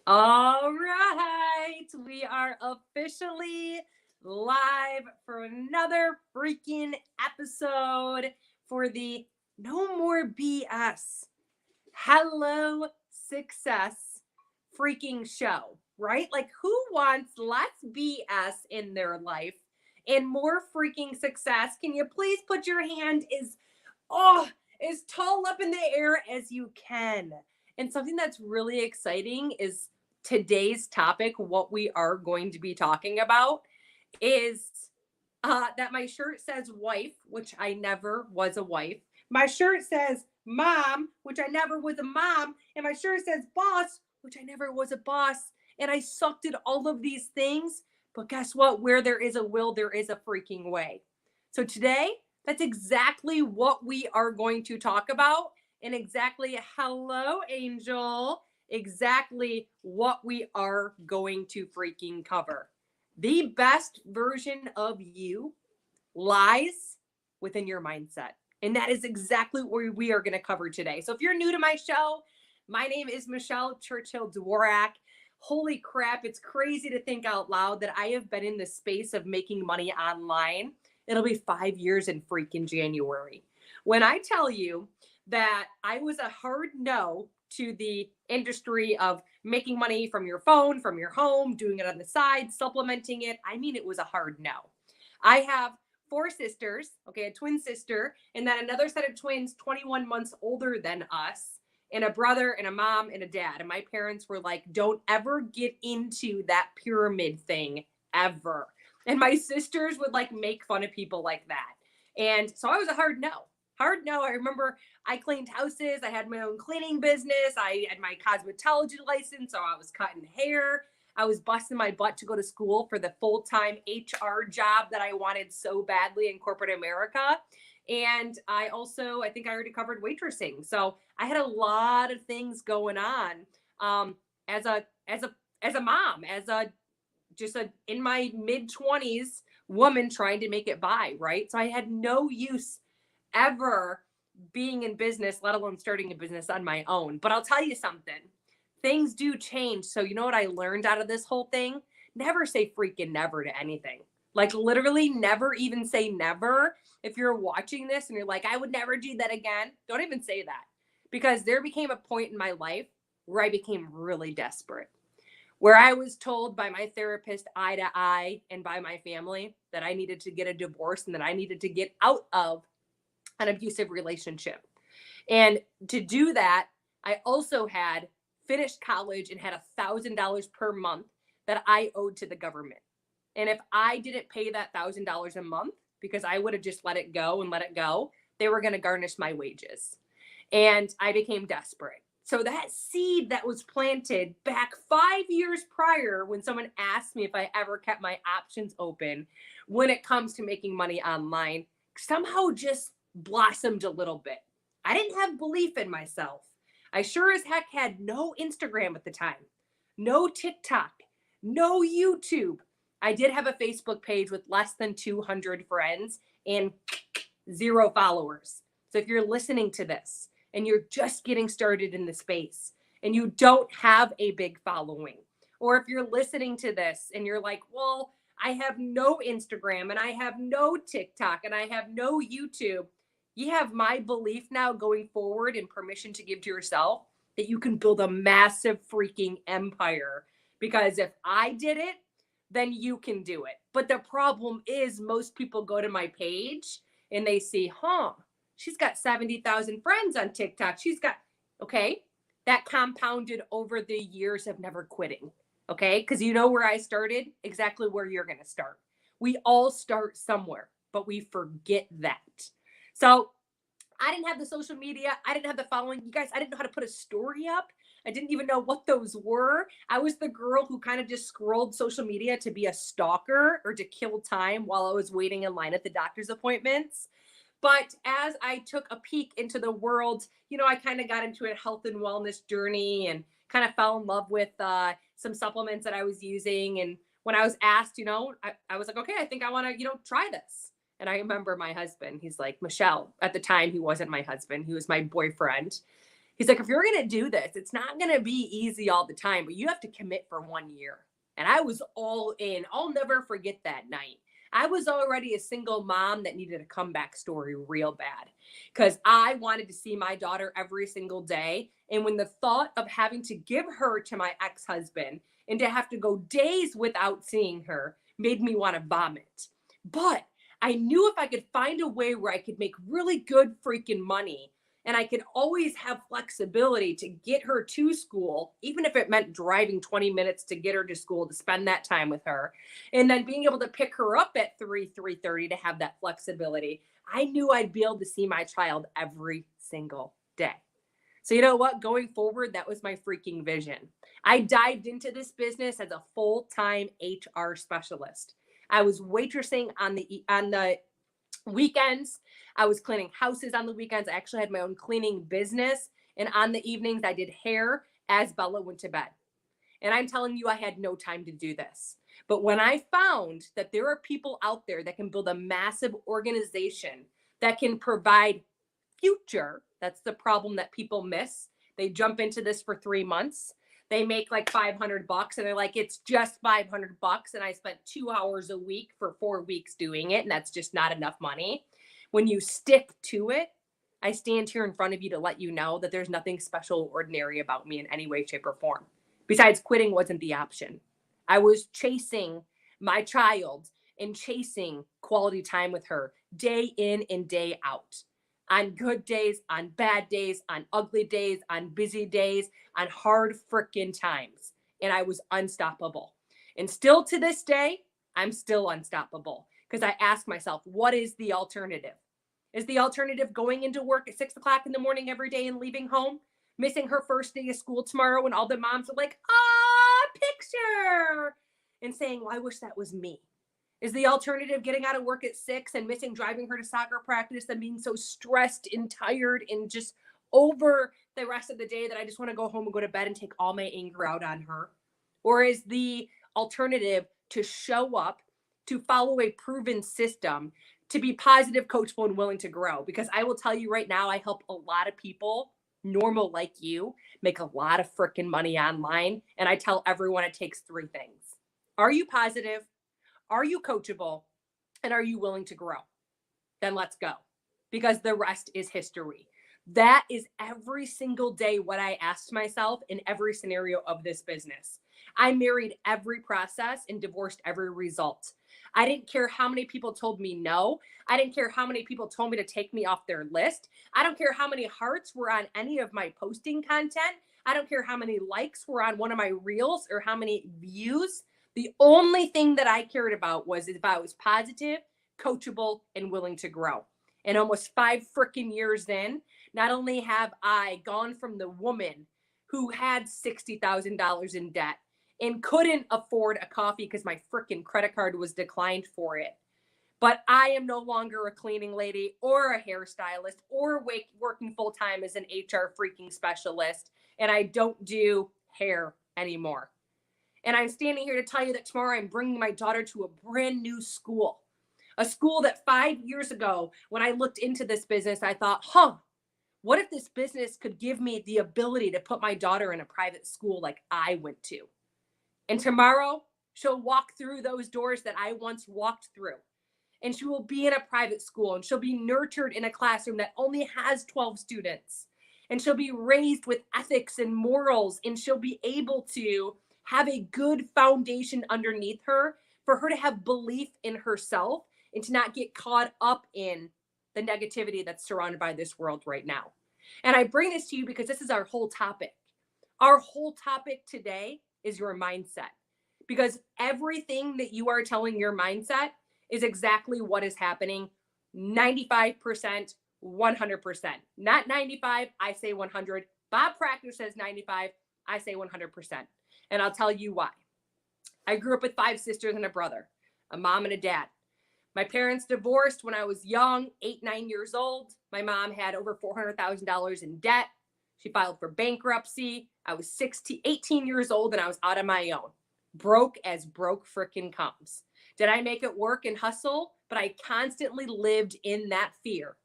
All right, we are officially live for another freaking episode for the No More BS Hello Success freaking show, right? Like, who wants less BS in their life and more freaking success? Can you please put your hand oh, as tall up in the air as you can? And something that's really exciting is today's topic. What we are going to be talking about is that my shirt says wife, which I never was a wife. My shirt says mom, which I never was a mom. And my shirt says boss, which I never was a boss. And I sucked at all of these things. But guess what? Where there is a will, there is a freaking way. So today, that's exactly what we are going to talk about. And exactly, hello, Angel, exactly what we are going to freaking cover. The best version of you lies within your mindset. And that is exactly what we are going to cover today. So if you're new to my show, my name is Michelle Churchill Dworak. Holy crap, it's crazy to think out loud that I have been in the space of making money online. It'll be 5 years in freaking January. When I tell you that I was a hard no to the industry of making money from your phone, from your home, doing it on the side, supplementing it, I mean, it was a hard no. I have four sisters, okay, a twin sister, and then another set of twins 21 months older than us, and a brother and a mom and a dad. And my parents were like, don't ever get into that pyramid thing ever. And my sisters would like make fun of people like that. And so I was a hard no. Hard no. I remember I cleaned houses. I had my own cleaning business. I had my cosmetology license, so I was cutting hair. I was busting my butt to go to school for the full-time HR job that I wanted so badly in corporate America. And I think I already covered waitressing. So I had a lot of things going on as a mom, just a in my mid 20s woman trying to make it by, right? So I had no use ever being in business, let alone starting a business on my own. But I'll tell you something, things do change. So, you know what I learned out of this whole thing? Never say freaking never to anything. Like, literally, never even say never. If you're watching this and you're like, I would never do that again, don't even say that. Because there became a point in my life where I became really desperate, where I was told by my therapist, eye to eye, and by my family that I needed to get a divorce and that I needed to get out of an abusive relationship. And to do that, I also had finished college and had $1,000 per month that I owed to the government. And if I didn't pay that $1,000 a month, because I would have just let it go and let it go, they were going to garnish my wages. And I became desperate. So that seed that was planted back 5 years prior, when someone asked me if I ever kept my options open when it comes to making money online, somehow just blossomed a little bit. I didn't have belief in myself. I sure as heck had no Instagram at the time, no TikTok, no YouTube. I did have a Facebook page with less than 200 friends and 0 followers. So if you're listening to this and you're just getting started in the space and you don't have a big following, or if you're listening to this and you're like, well, I have no Instagram and I have no TikTok and I have no YouTube, you have my belief now going forward and permission to give to yourself that you can build a massive freaking empire. Because if I did it, then you can do it. But the problem is most people go to my page and they see, she's got 70,000 friends on TikTok. Okay, that compounded over the years of never quitting. Okay, because you know where I started? Exactly where you're going to start. We all start somewhere, but we forget that. So I didn't have the social media. I didn't have the following. You guys, I didn't know how to put a story up. I didn't even know what those were. I was the girl who kind of just scrolled social media to be a stalker or to kill time while I was waiting in line at the doctor's appointments. But as I took a peek into the world, I kind of got into a health and wellness journey and kind of fell in love with some supplements that I was using. And when I was asked, I was like, okay, I think I want to, try this. And I remember my husband, he's like, Michelle, at the time, he wasn't my husband. He was my boyfriend. He's like, if you're going to do this, it's not going to be easy all the time, but you have to commit for 1 year. And I was all in. I'll never forget that night. I was already a single mom that needed a comeback story real bad because I wanted to see my daughter every single day. And when the thought of having to give her to my ex-husband and to have to go days without seeing her made me want to vomit. But I knew if I could find a way where I could make really good freaking money and I could always have flexibility to get her to school, even if it meant driving 20 minutes to get her to school to spend that time with her, and then being able to pick her up at 3:30 to have that flexibility, I knew I'd be able to see my child every single day. So you know what? Going forward, that was my freaking vision. I dived into this business as a full-time HR specialist. I was waitressing on the weekends. I was cleaning houses on the weekends. I actually had my own cleaning business. And on the evenings, I did hair as Bella went to bed. And I'm telling you, I had no time to do this. But when I found that there are people out there that can build a massive organization that can provide future, that's the problem that people miss. They jump into this for 3 months. They make like $500 and they're like, it's just $500. And I spent 2 hours a week for 4 weeks doing it. And that's just not enough money. When you stick to it, I stand here in front of you to let you know that there's nothing special or ordinary about me in any way, shape, or form. Besides, quitting wasn't the option. I was chasing my child and chasing quality time with her day in and day out. On good days, on bad days, on ugly days, on busy days, on hard frickin' times. And I was unstoppable. And still to this day, I'm still unstoppable because I ask myself, what is the alternative? Is the alternative going into work at 6 o'clock in the morning every day and leaving home, missing her first day of school tomorrow when all the moms are like, picture, and saying, well, I wish that was me? Is the alternative getting out of work at 6 and missing driving her to soccer practice and being so stressed and tired and just over the rest of the day that I just want to go home and go to bed and take all my anger out on her? Or is the alternative to show up, to follow a proven system, to be positive, coachable, and willing to grow? Because I will tell you right now, I help a lot of people, normal like you, make a lot of freaking money online. And I tell everyone it takes 3 things. Are you positive? Are you coachable? And are you willing to grow? Then let's go, because the rest is history. That is every single day what I asked myself in every scenario of this business. I married every process and divorced every result. I didn't care how many people told me no. I didn't care how many people told me to take me off their list. I don't care how many hearts were on any of my posting content. I don't care how many likes were on one of my reels or how many views. The only thing that I cared about was if I was positive, coachable, and willing to grow. And almost 5 freaking years in, not only have I gone from the woman who had $60,000 in debt and couldn't afford a coffee because my freaking credit card was declined for it, but I am no longer a cleaning lady or a hairstylist or working full-time as an HR freaking specialist, and I don't do hair anymore. And I'm standing here to tell you that tomorrow I'm bringing my daughter to a brand new school, a school that 5 years ago, when I looked into this business, I thought, what if this business could give me the ability to put my daughter in a private school like I went to? And tomorrow she'll walk through those doors that I once walked through. And she will be in a private school and she'll be nurtured in a classroom that only has 12 students. And she'll be raised with ethics and morals, and she'll be able to have a good foundation underneath her for her to have belief in herself and to not get caught up in the negativity that's surrounded by this world right now. And I bring this to you because this is our whole topic. Our whole topic today is your mindset, because everything that you are telling your mindset is exactly what is happening 95%, 100%. Not 95, I say 100. Bob Proctor says 95, I say 100%. And I'll tell you why. I grew up with 5 sisters and a brother, a mom and a dad. My parents divorced when I was young, 8, 9 years old. My mom had over $400,000 in debt. She filed for bankruptcy. I was 18 years old and I was out on my own. Broke as broke frickin' comes. Did I make it work and hustle? But I constantly lived in that fear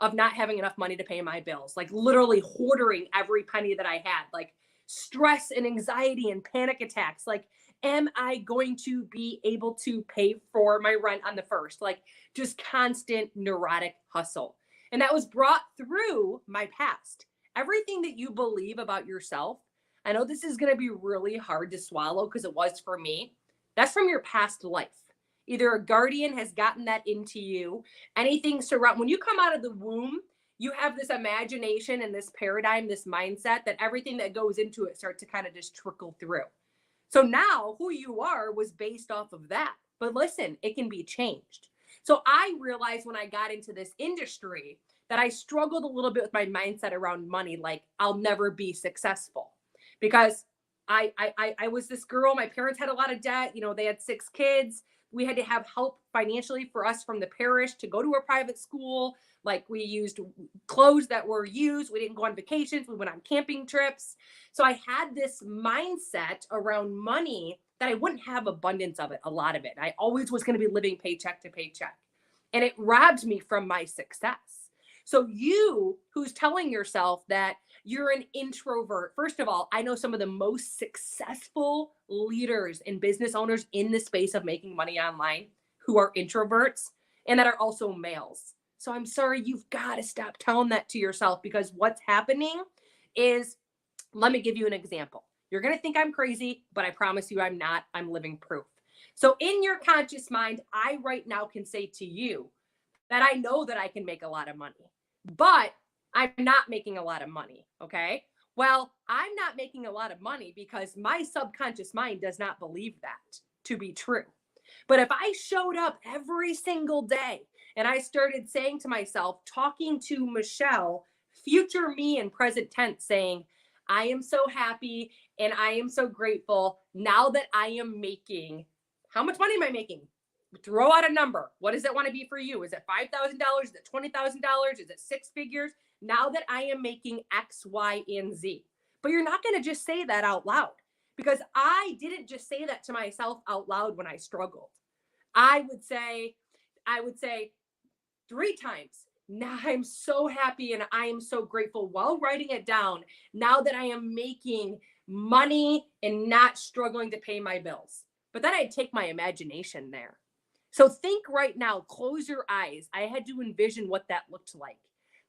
of not having enough money to pay my bills, like literally hoarding every penny that I had, like stress and anxiety and panic attacks. Like, am I going to be able to pay for my rent on the first? Like, just constant neurotic hustle. And that was brought through my past. Everything that you believe about yourself, I know this is going to be really hard to swallow because it was for me. That's from your past life. Either a guardian has gotten that into you, anything surround when you come out of the womb, you have this imagination and this paradigm, this mindset that everything that goes into it starts to kind of just trickle through. So now who you are was based off of that. But listen, it can be changed. So I realized when I got into this industry that I struggled a little bit with my mindset around money, like I'll never be successful because I was this girl. My parents had a lot of debt. You know, they had 6 kids. We had to have help financially for us from the parish to go to a private school. Like we used clothes that were used. We didn't go on vacations. We went on camping trips. So I had this mindset around money that I wouldn't have abundance of it, a lot of it. I always was going to be living paycheck to paycheck. And it robbed me from my success. So you who's telling yourself that you're an introvert, first of all, I know some of the most successful leaders and business owners in the space of making money online who are introverts and that are also males. So I'm sorry, you've got to stop telling that to yourself because what's happening is, let me give you an example. You're going to think I'm crazy, but I promise you I'm not. I'm living proof. So in your conscious mind, I right now can say to you that I know that I can make a lot of money, but I'm not making a lot of money. Okay. Well, I'm not making a lot of money because my subconscious mind does not believe that to be true. But if I showed up every single day and I started saying to myself, talking to Michelle, future me in present tense, saying, I am so happy and I am so grateful now that I am making, how much money am I making? Throw out a number. What does it want to be for you? Is it $5,000? Is it $20,000? Is it 6 figures? Now that I am making X, Y, and Z. But you're not going to just say that out loud because I didn't just say that to myself out loud when I struggled. I would say 3 times. Now I'm so happy and I am so grateful while writing it down. Now that I am making money and not struggling to pay my bills. But then I'd take my imagination there. So think right now, close your eyes. I had to envision what that looked like.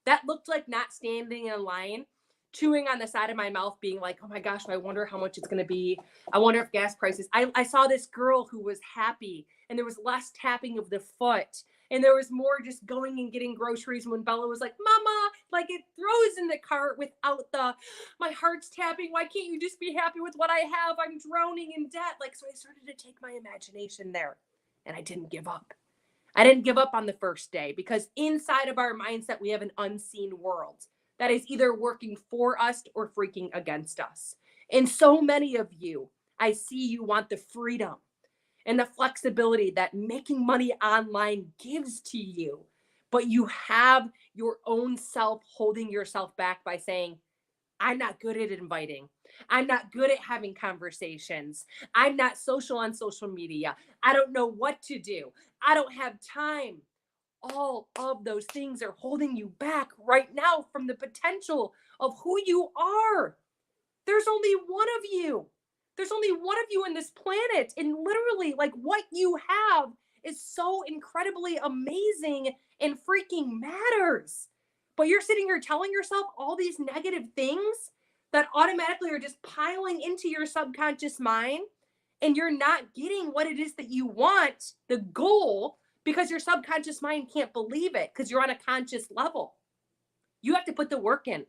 That looked like not standing in line, chewing on the side of my mouth, being like, oh my gosh, I wonder how much it's going to be. I wonder if gas prices. I saw this girl who was happy and there was less tapping of the foot. And there was more just going and getting groceries when Bella was like, Mama, like it throws in the cart without my heart's tapping. Why can't you just be happy with what I have? I'm drowning in debt. Like, so I started to take my imagination there and I didn't give up. I didn't give up on the first day because inside of our mindset, we have an unseen world that is either working for us or freaking against us. And so many of you, I see you want the freedom and the flexibility that making money online gives to you. But you have your own self holding yourself back by saying, I'm not good at inviting. I'm not good at having conversations. I'm not social on social media. I don't know what to do. I don't have time. All of those things are holding you back right now from the potential of who you are. There's only one of you. There's only one of you in this planet. And literally, like what you have is so incredibly amazing and freaking matters. But you're sitting here telling yourself all these negative things that automatically are just piling into your subconscious mind. And you're not getting what it is that you want, the goal, because your subconscious mind can't believe it because you're on a conscious level. You have to put the work in.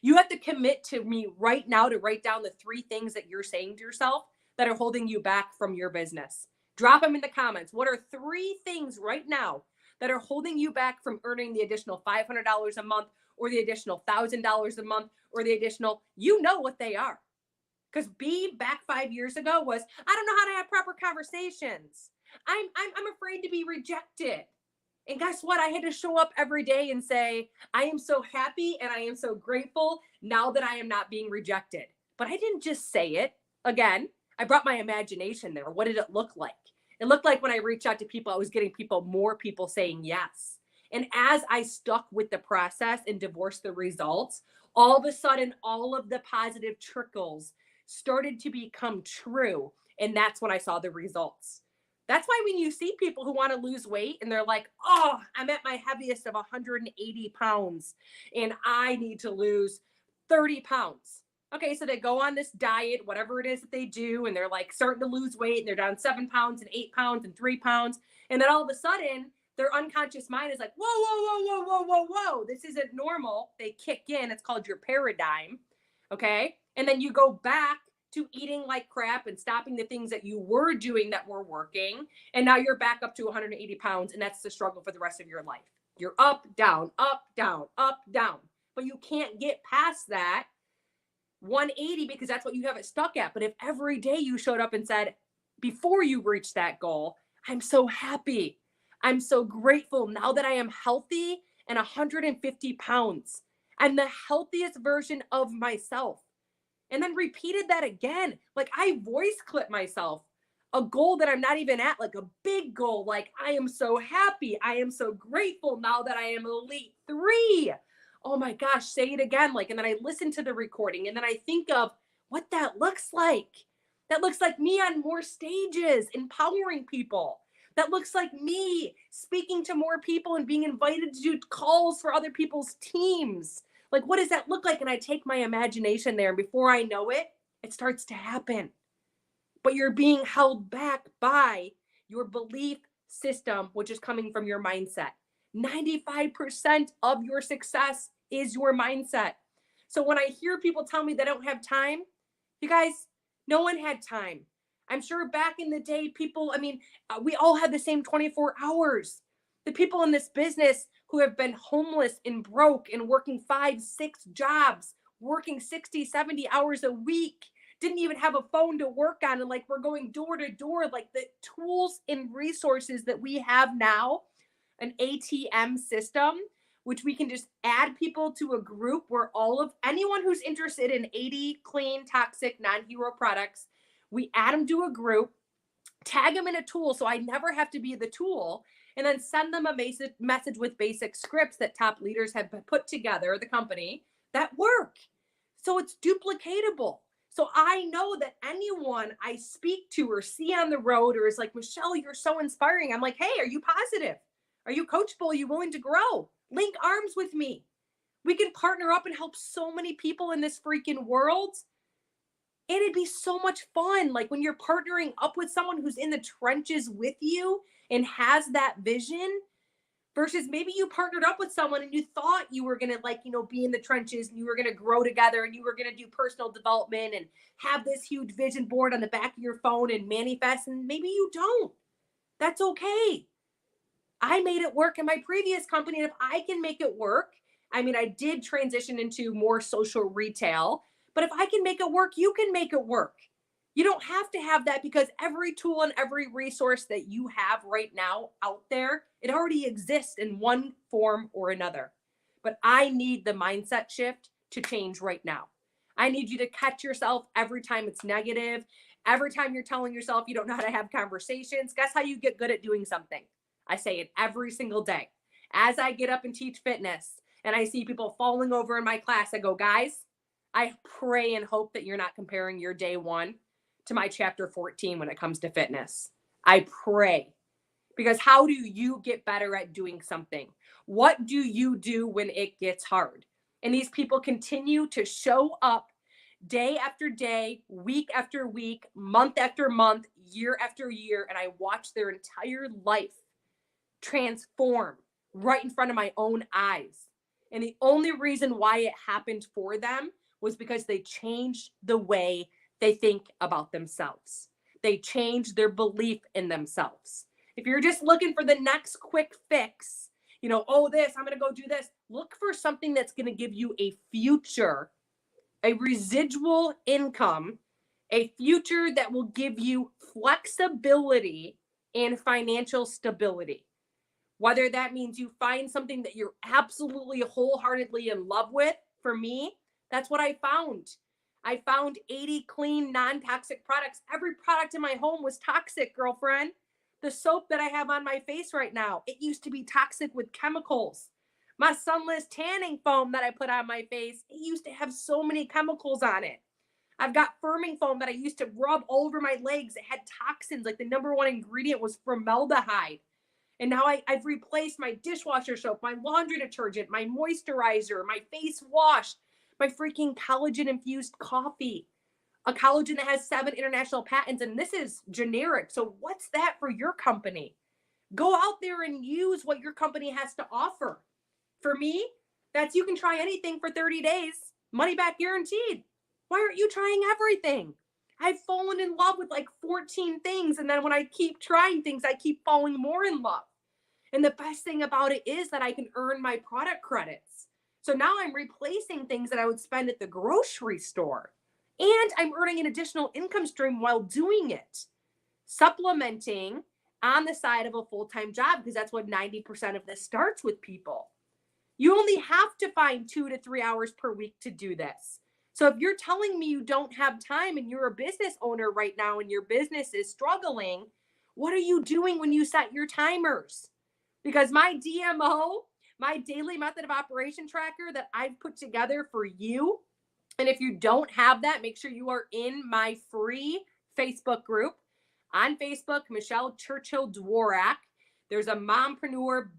You have to commit to me right now to write down the 3 things that you're saying to yourself that are holding you back from your business. Drop them in the comments. What are 3 things right now that are holding you back from earning the additional $500 a month or the additional $1,000 a month or the additional, you know what they are. Because B back 5 years ago was, I don't know how to have proper conversations. I'm afraid to be rejected. And guess what? I had to show up every day and say, I am so happy and I am so grateful now that I am not being rejected. But I didn't just say it. Again, I brought my imagination there. What did it look like? It looked like when I reached out to people, I was getting more people saying yes. And as I stuck with the process and divorced the results, all of a sudden, all of the positive trickles started to become true. And that's when I saw the results. That's why when you see people who want to lose weight and they're like, oh, I'm at my heaviest of 180 pounds and I need to lose 30 pounds. Okay, so they go on this diet, whatever it is that they do, and they're like starting to lose weight and they're down 7 pounds and 8 pounds and 3 pounds. And then all of a sudden, their unconscious mind is like, whoa, whoa, whoa, whoa, whoa, whoa, whoa. This isn't normal. They kick in. It's called your paradigm. Okay. And then you go back to eating like crap and stopping the things that you were doing that were working. And now you're back up to 180 pounds. And that's the struggle for the rest of your life. You're up, down, up, down, up, down. But you can't get past that 180 because that's what you have it stuck at. But if every day you showed up and said, before you reach that goal, I'm so happy. I'm so grateful now that I am healthy and 150 pounds. I'm the healthiest version of myself. And then repeated that again. Like I voice clip myself a goal that I'm not even at, like a big goal. Like I am so happy. I am so grateful now that I am elite 3. Oh my gosh, say it again. Like, and then I listen to the recording and then I think of what that looks like. That looks like me on more stages, empowering people. That looks like me speaking to more people and being invited to do calls for other people's teams. Like, what does that look like? And I take my imagination there, and before I know it, it starts to happen. But you're being held back by your belief system, which is coming from your mindset. 95% of your success is your mindset. So when I hear people tell me they don't have time, you guys, no one had time. I'm sure back in the day, people, we all had the same 24 hours. The people in this business who have been homeless and broke and working 5, 6 jobs, working 60, 70 hours a week, didn't even have a phone to work on. And like, we're going door to door, like the tools and resources that we have now, an ATM system, which we can just add people to a group where all of anyone who's interested in 80 clean, toxic, non-hero products, we add them to a group, tag them in a tool so I never have to be the tool, and then send them a message with basic scripts that top leaders have put together, the company, that work. So it's duplicatable. So I know that anyone I speak to or see on the road or is like, Michelle, you're so inspiring. I'm like, hey, are you positive? Are you coachable? Are you willing to grow? Link arms with me. We can partner up and help so many people in this freaking world. And it'd be so much fun. Like when you're partnering up with someone who's in the trenches with you and has that vision versus maybe you partnered up with someone and you thought you were going to be in the trenches and you were going to grow together and you were going to do personal development and have this huge vision board on the back of your phone and manifest. And maybe you don't. That's okay. I made it work in my previous company. And if I can make it work, I did transition into more social retail, but if I can make it work, you can make it work. You don't have to have that because every tool and every resource that you have right now out there, it already exists in one form or another. But I need the mindset shift to change right now. I need you to catch yourself every time it's negative. Every time you're telling yourself you don't know how to have conversations. Guess how you get good at doing something? I say it every single day. As I get up and teach fitness and I see people falling over in my class, I go, guys, I pray and hope that you're not comparing your day 1 to my chapter 14 when it comes to fitness. I pray. Because how do you get better at doing something? What do you do when it gets hard? And these people continue to show up day after day, week after week, month after month, year after year, and I watch their entire life transform right in front of my own eyes. And the only reason why it happened for them was because they changed the way they think about themselves. They changed their belief in themselves. If you're just looking for the next quick fix, I'm going to go do this. Look for something that's going to give you a future, a residual income, a future that will give you flexibility and financial stability. Whether that means you find something that you're absolutely wholeheartedly in love with. For me, that's what I found. I found 80 clean, non-toxic products. Every product in my home was toxic, girlfriend. The soap that I have on my face right now, it used to be toxic with chemicals. My sunless tanning foam that I put on my face, it used to have so many chemicals on it. I've got firming foam that I used to rub all over my legs. It had toxins. Like the number one ingredient was formaldehyde. And now I've replaced my dishwasher soap, my laundry detergent, my moisturizer, my face wash, my freaking collagen infused coffee. A collagen that has 7 international patents, and this is generic. So what's that for your company? Go out there and use what your company has to offer. For me, that's you can try anything for 30 days, money back guaranteed. Why aren't you trying everything? I've fallen in love with like 14 things, and then when I keep trying things, I keep falling more in love. And the best thing about it is that I can earn my product credits. So now I'm replacing things that I would spend at the grocery store. And I'm earning an additional income stream while doing it. Supplementing on the side of a full-time job, because that's what 90% of this starts with people. You only have to find 2 to 3 hours per week to do this. So if you're telling me you don't have time and you're a business owner right now and your business is struggling, what are you doing when you set your timers? Because my DMO, my daily method of operation tracker that I've put together for you, and if you don't have that, make sure you are in my free Facebook group. On Facebook, Michelle Churchill Dworak. There's a mompreneur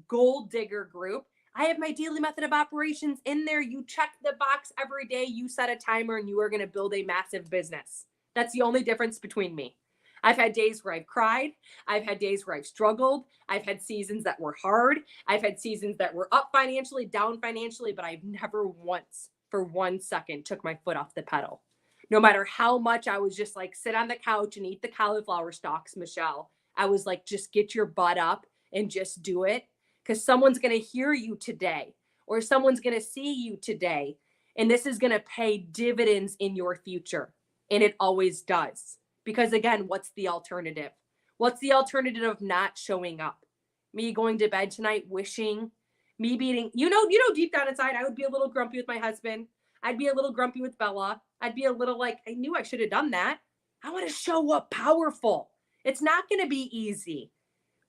gold digger group. I have my daily method of operations in there. You check the box every day. You set a timer and you are going to build a massive business. That's the only difference between me. I've had days where I've cried. I've had days where I've struggled. I've had seasons that were hard. I've had seasons that were up financially, down financially, but I've never once for 1 second took my foot off the pedal. No matter how much I was just like, sit on the couch and eat the cauliflower stalks, Michelle, I was like, just get your butt up and just do it. Because someone's going to hear you today, or someone's going to see you today. And this is going to pay dividends in your future. And it always does. Because again, what's the alternative? What's the alternative of not showing up? Me going to bed tonight wishing, me beating, you know, deep down inside, I would be a little grumpy with my husband. I'd be a little grumpy with Bella. I'd be a little like, I knew I should have done that. I want to show up powerful. It's not going to be easy.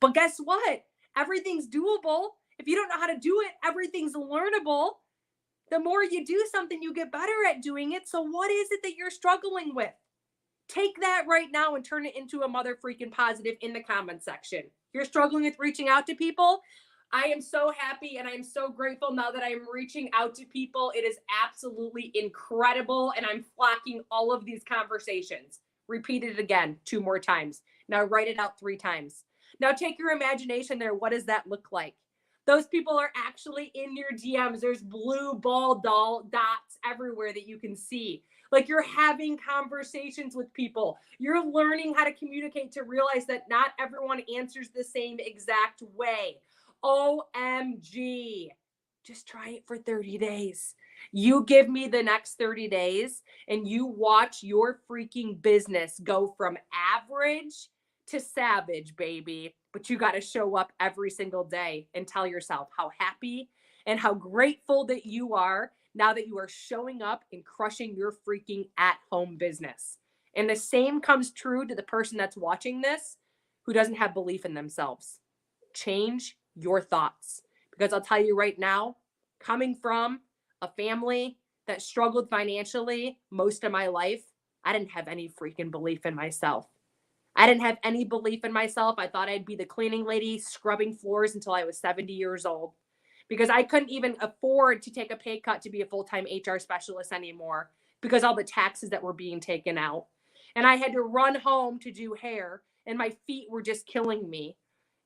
But guess what? Everything's doable. If you don't know how to do it, everything's learnable. The more you do something, you get better at doing it. So what is it that you're struggling with? Take that right now and turn it into a mother freaking positive in the comment section. You're struggling with reaching out to people. I am so happy and I'm so grateful now that I'm reaching out to people. It is absolutely incredible. And I'm flocking all of these conversations. Repeat it again 2 more times. Now write it out 3 times. Now take your imagination there. What does that look like? Those people are actually in your DMs. There's blue ball dots everywhere that you can see. Like you're having conversations with people. You're learning how to communicate to realize that not everyone answers the same exact way. OMG. Just try it for 30 days. You give me the next 30 days and you watch your freaking business go from average to savage, baby. But you got to show up every single day and tell yourself how happy and how grateful that you are now that you are showing up and crushing your freaking at-home business. And the same comes true to the person that's watching this who doesn't have belief in themselves. Change your thoughts. Because I'll tell you right now, coming from a family that struggled financially most of my life, I didn't have any freaking belief in myself. I didn't have any belief in myself. I thought I'd be the cleaning lady scrubbing floors until I was 70 years old because I couldn't even afford to take a pay cut to be a full-time HR specialist anymore because all the taxes that were being taken out. And I had to run home to do hair and my feet were just killing me.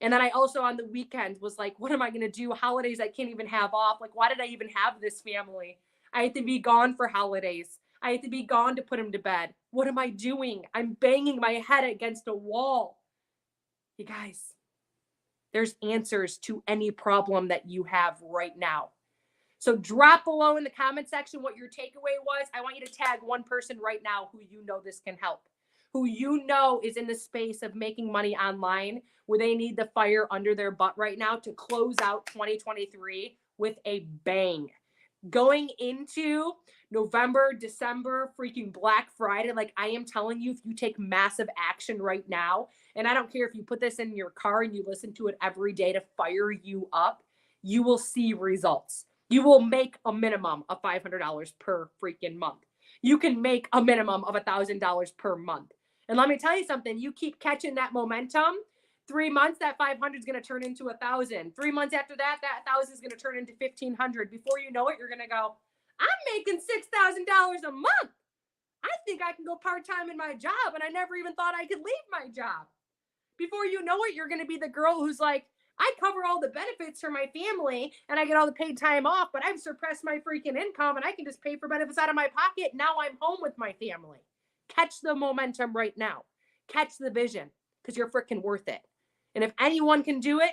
And then I also on the weekends was like, what am I going to do? Holidays I can't even have off. Like, why did I even have this family? I had to be gone for holidays. I had to be gone to put him to bed. What am I doing? I'm banging my head against a wall. You guys, there's answers to any problem that you have right now. So drop below in the comment section what your takeaway was. I want you to tag one person right now who you know this can help, who you know is in the space of making money online where they need the fire under their butt right now to close out 2023 with a bang. going into November, December, freaking Black Friday, like I am telling you, if you take massive action right now, and I don't care if you put this in your car and you listen to it every day to fire you up, you will see results. You will make a minimum of $500 per freaking month. You can make a minimum of $1,000 per month. And let me tell you something, you keep catching that momentum. 3 months, that 500 is going to turn into 1,000. 3 months after that, that 1,000 is going to turn into 1,500. Before you know it, you're going to go, I'm making $6,000 a month. I think I can go part-time in my job, and I never even thought I could leave my job. Before you know it, you're going to be the girl who's like, I cover all the benefits for my family and I get all the paid time off, but I've suppressed my freaking income and I can just pay for benefits out of my pocket. Now I'm home with my family. Catch the momentum right now. Catch the vision, because you're freaking worth it. And if anyone can do it,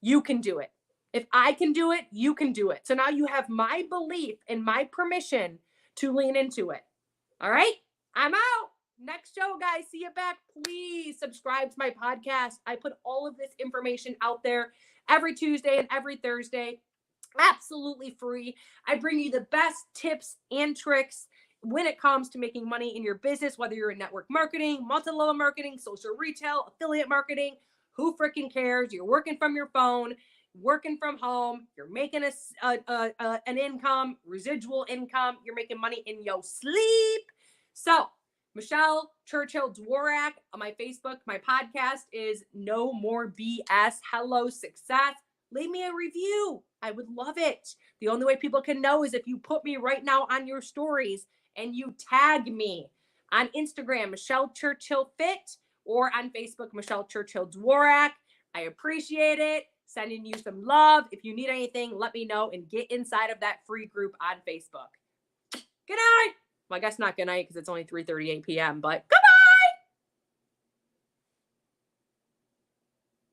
you can do it. If I can do it, you can do it. So now you have my belief and my permission to lean into it. All right, I'm out. Next show, guys. See you back. Please subscribe to my podcast. I put all of this information out there every Tuesday and every Thursday, absolutely free. I bring you the best tips and tricks when it comes to making money in your business, whether you're in network marketing, multi-level marketing, social retail, affiliate marketing. Who freaking cares? You're working from your phone, working from home. You're making an income, residual income. You're making money in your sleep. So Michelle Churchill Dworak on my Facebook. My podcast is No More BS. Hello, Success. Leave me a review. I would love it. The only way people can know is if you put me right now on your stories and you tag me on Instagram, Michelle Churchill Fit, or on Facebook, Michelle Churchill Dworak. I appreciate it. Sending you some love. If you need anything, let me know and get inside of that free group on Facebook. Good night. Well, I guess not good night because it's only 3:38 p.m., but come on.